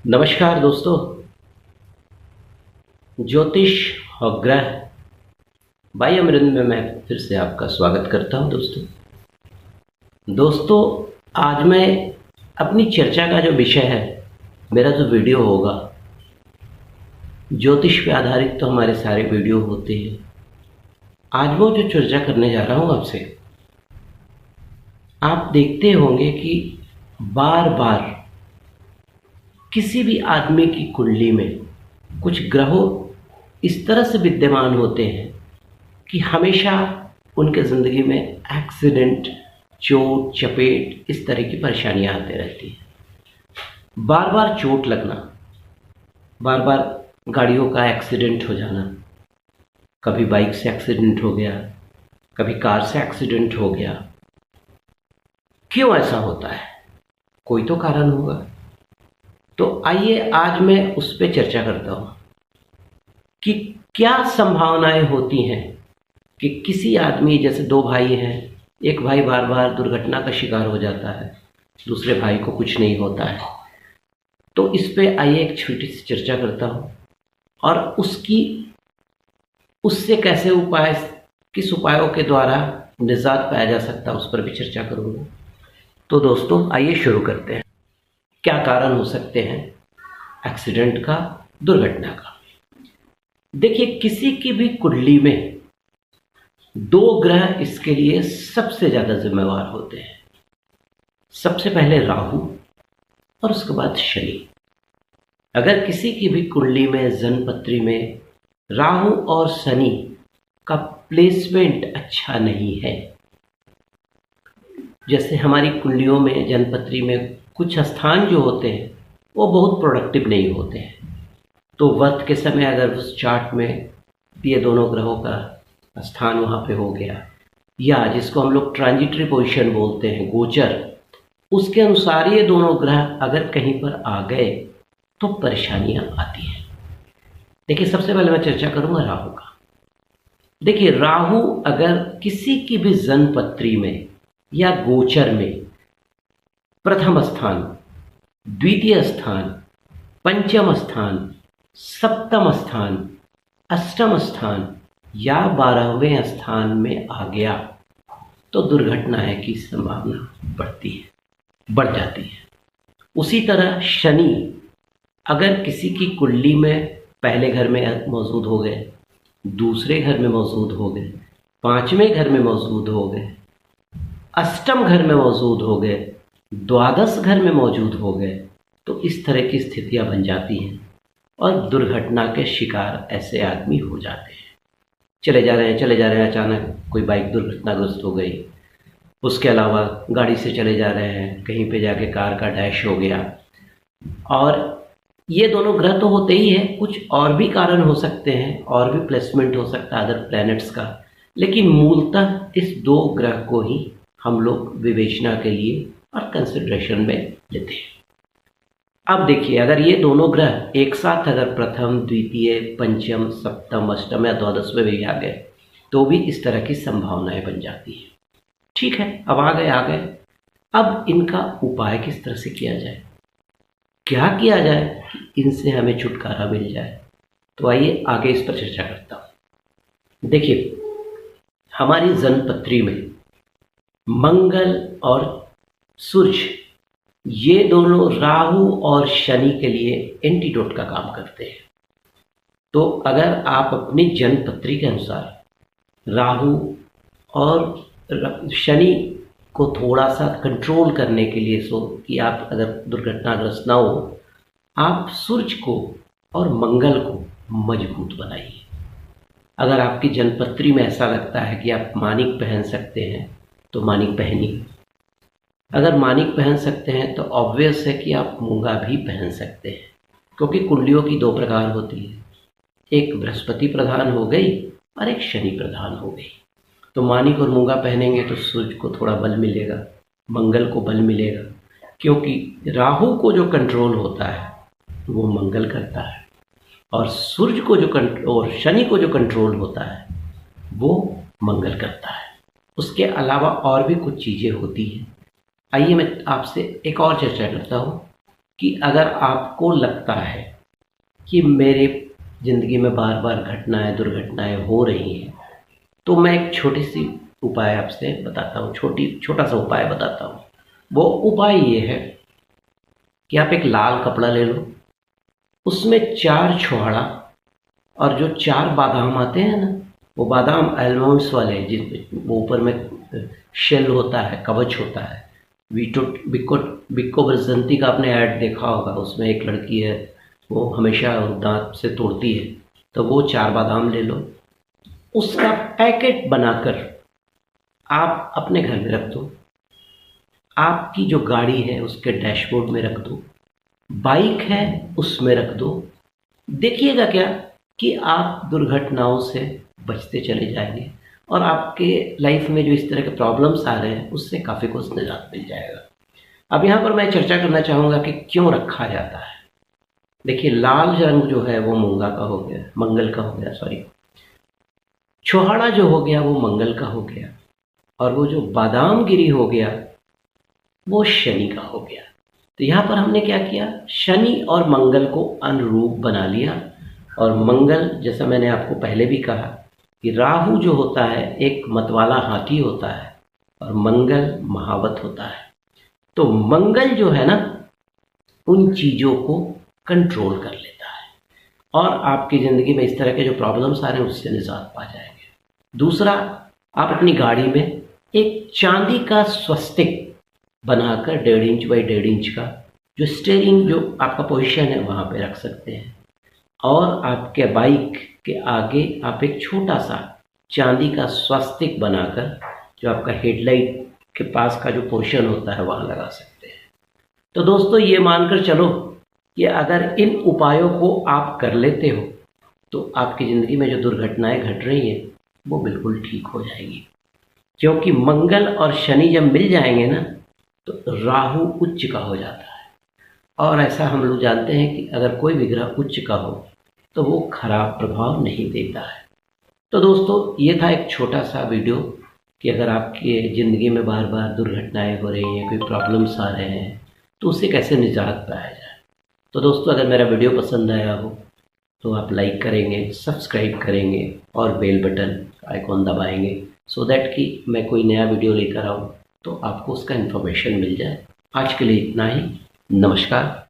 नमस्कार दोस्तों। ज्योतिष और ग्रह बाई अमृत में मैं फिर से आपका स्वागत करता हूं। दोस्तों आज मैं अपनी चर्चा का जो विषय है, मेरा जो वीडियो होगा, ज्योतिष पे आधारित तो हमारे सारे वीडियो होते हैं। आज वो जो चर्चा करने जा रहा हूं आपसे, आप देखते होंगे कि बार बार किसी भी आदमी की कुंडली में कुछ ग्रहों इस तरह से विद्यमान होते हैं कि हमेशा उनके ज़िंदगी में एक्सीडेंट, चोट, चपेट, इस तरह की परेशानियां आते रहती हैं। बार बार चोट लगना, बार बार गाड़ियों का एक्सीडेंट हो जाना, कभी बाइक से एक्सीडेंट हो गया, कभी कार से एक्सीडेंट हो गया। क्यों ऐसा होता है? कोई तो कारण होगा। तो आइए आज मैं उस पर चर्चा करता हूं कि क्या संभावनाएं होती हैं कि किसी आदमी, जैसे दो भाई हैं, एक भाई बार बार दुर्घटना का शिकार हो जाता है, दूसरे भाई को कुछ नहीं होता है। तो इस पे आइए एक छोटी सी चर्चा करता हूं और उससे कैसे उपाय, किस उपायों के द्वारा निजात पाया जा सकता है, उस पर भी चर्चा करूंगा। तो दोस्तों आइए शुरू करते हैं। क्या कारण हो सकते हैं एक्सीडेंट का, दुर्घटना का? देखिए, किसी की भी कुंडली में दो ग्रह इसके लिए सबसे ज्यादा जिम्मेवार होते हैं। सबसे पहले राहु और उसके बाद शनि। अगर किसी की भी कुंडली में, जन्मपत्री में राहु और शनि का प्लेसमेंट अच्छा नहीं है, जैसे हमारी कुंडलियों में, जन्मपत्री में कुछ स्थान जो होते हैं वो बहुत प्रोडक्टिव नहीं होते हैं, तो वर्त के समय अगर उस चार्ट में ये दोनों ग्रहों का स्थान वहाँ पे हो गया, या जिसको हम लोग ट्रांजिटरी पोजीशन बोलते हैं, गोचर, उसके अनुसार ये दोनों ग्रह अगर कहीं पर आ गए तो परेशानियां आती हैं। देखिए, सबसे पहले मैं चर्चा करूंगा राहु का। देखिए, राहु अगर किसी की भी जन्मपत्री में या गोचर में प्रथम स्थान, द्वितीय स्थान, पंचम स्थान, सप्तम स्थान, अष्टम स्थान या 12वें स्थान में आ गया तो दुर्घटना है की संभावना बढ़ जाती है। उसी तरह शनि अगर किसी की कुंडली में पहले घर में मौजूद हो गए, दूसरे घर में मौजूद हो गए, पांचवें घर में मौजूद हो गए, अष्टम घर में मौजूद हो गए, द्वादश घर में मौजूद हो गए, तो इस तरह की स्थितियां बन जाती हैं और दुर्घटना के शिकार ऐसे आदमी हो जाते हैं। चले जा रहे हैं, अचानक कोई बाइक दुर्घटनाग्रस्त हो गई, उसके अलावा गाड़ी से चले जा रहे हैं, कहीं पे जाके कार का डैश हो गया। और ये दोनों ग्रह तो होते ही हैं, कुछ और भी कारण हो सकते हैं, और भी प्लेसमेंट हो सकता है अदर प्लैनेट्स का, लेकिन मूलतः इस दो ग्रह को ही हम लोग विवेचना के लिए और कंसिडरेशन में लेते हैं। अब देखिए, अगर ये दोनों ग्रह एक साथ अगर प्रथम, द्वितीय, पंचम, सप्तम, अष्टम या द्वादश में भी आ गए तो भी इस तरह की संभावनाएं बन जाती हैं। ठीक है, अब आ गए। अब इनका उपाय किस तरह से किया जाए, क्या किया जाए कि इनसे हमें छुटकारा मिल जाए? तो आइए आगे इस पर चर्चा करता हूं। देखिए, हमारी जन्मपत्री में मंगल और सूर्य, ये दोनों राहु और शनि के लिए एंटीडोट का काम करते हैं। तो अगर आप अपनी जन्मपत्री के अनुसार राहु और शनि को थोड़ा सा कंट्रोल करने के लिए, सो कि आप अगर दुर्घटनाग्रस्त ना हो, आप सूर्य को और मंगल को मजबूत बनाइए। अगर आपकी जन्मपत्री में ऐसा लगता है कि आप मानिक पहन सकते हैं तो मानिक पहनिए। अगर मानिक पहन सकते हैं तो ऑब्वियस है कि आप मूंगा भी पहन सकते हैं, क्योंकि कुंडलियों की दो प्रकार होती है, एक बृहस्पति प्रधान हो गई और एक शनि प्रधान हो गई। तो मानिक और मूंगा पहनेंगे तो सूर्य को थोड़ा बल मिलेगा, मंगल को बल मिलेगा, क्योंकि राहु को जो कंट्रोल होता है वो मंगल करता है, और सूर्य को और शनि को जो कंट्रोल होता है वो मंगल करता है। उसके अलावा और भी कुछ चीज़ें होती हैं। आइए मैं आपसे एक और चर्चा करता हूँ कि अगर आपको लगता है कि मेरे ज़िंदगी में बार बार घटनाएं दुर्घटनाएं हो रही हैं, तो मैं एक छोटी सी उपाय आपसे बताता हूँ, छोटा सा उपाय बताता हूँ। वो उपाय ये है कि आप एक लाल कपड़ा ले लो, उसमें 4 छुहाड़ा और जो 4 बादाम आते हैं ना, वो बादाम आलमंड्स वाले जिसमें वो ऊपर में शेल होता है, कवच होता है। बिक्को बसंती का आपने ऐड देखा होगा, उसमें एक लड़की है वो हमेशा दांत से तोड़ती है, तो वो 4 बादाम ले लो, उसका पैकेट बनाकर आप अपने घर में रख दो। आपकी जो गाड़ी है उसके डैशबोर्ड में रख दो, बाइक है उसमें रख दो। देखिएगा क्या कि आप दुर्घटनाओं से बचते चले जाएंगे और आपके लाइफ में जो इस तरह के प्रॉब्लम्स आ रहे हैं उससे काफ़ी कुछ निजात मिल जाएगा। अब यहाँ पर मैं चर्चा करना चाहूँगा कि क्यों रखा जाता है। देखिए, लाल रंग जो है वो मंगल का हो गया, सॉरी, छुहाड़ा जो हो गया वो मंगल का हो गया, और वो जो बादाम गिरी हो गया वो शनि का हो गया। तो यहाँ पर हमने क्या किया, शनि और मंगल को अनुरूप बना लिया। और मंगल, जैसा मैंने आपको पहले भी कहा कि राहु जो होता है एक मतवाला हाथी होता है और मंगल महावत होता है। तो मंगल जो है ना, उन चीज़ों को कंट्रोल कर लेता है और आपकी ज़िंदगी में इस तरह के जो प्रॉब्लम्स आ रहे हैं उससे निजात पा जाएंगे। दूसरा, आप अपनी गाड़ी में एक चांदी का स्वस्तिक बनाकर 1.5 इंच बाई 1.5 इंच का, जो स्टीयरिंग जो आपका पोजीशन है वहाँ पे रख सकते हैं। और आपके बाइक के आगे आप एक छोटा सा चांदी का स्वस्तिक बनाकर जो आपका हेडलाइट के पास का जो पोर्शन होता है वहाँ लगा सकते हैं। तो दोस्तों, ये मानकर चलो कि अगर इन उपायों को आप कर लेते हो तो आपकी ज़िंदगी में जो दुर्घटनाएं घट रही हैं वो बिल्कुल ठीक हो जाएगी। क्योंकि मंगल और शनि जब मिल जाएंगे ना तो राहु उच्च का हो जाता है, और ऐसा हम लोग जानते हैं कि अगर कोई भी ग्रह उच्च का हो तो वो खराब प्रभाव नहीं देता है। तो दोस्तों, ये था एक छोटा सा वीडियो कि अगर आपके ज़िंदगी में बार बार दुर्घटनाएं हो रही हैं, कोई प्रॉब्लम्स आ रहे हैं, तो उससे कैसे निजात पाया जाए। तो दोस्तों, अगर मेरा वीडियो पसंद आया हो तो आप लाइक करेंगे, सब्सक्राइब करेंगे और बेल बटन आइकॉन दबाएंगे, सो दैट कि मैं कोई नया वीडियो लेकर आऊँ तो आपको उसका इन्फॉर्मेशन मिल जाए। आज के लिए इतना ही। नमस्कार।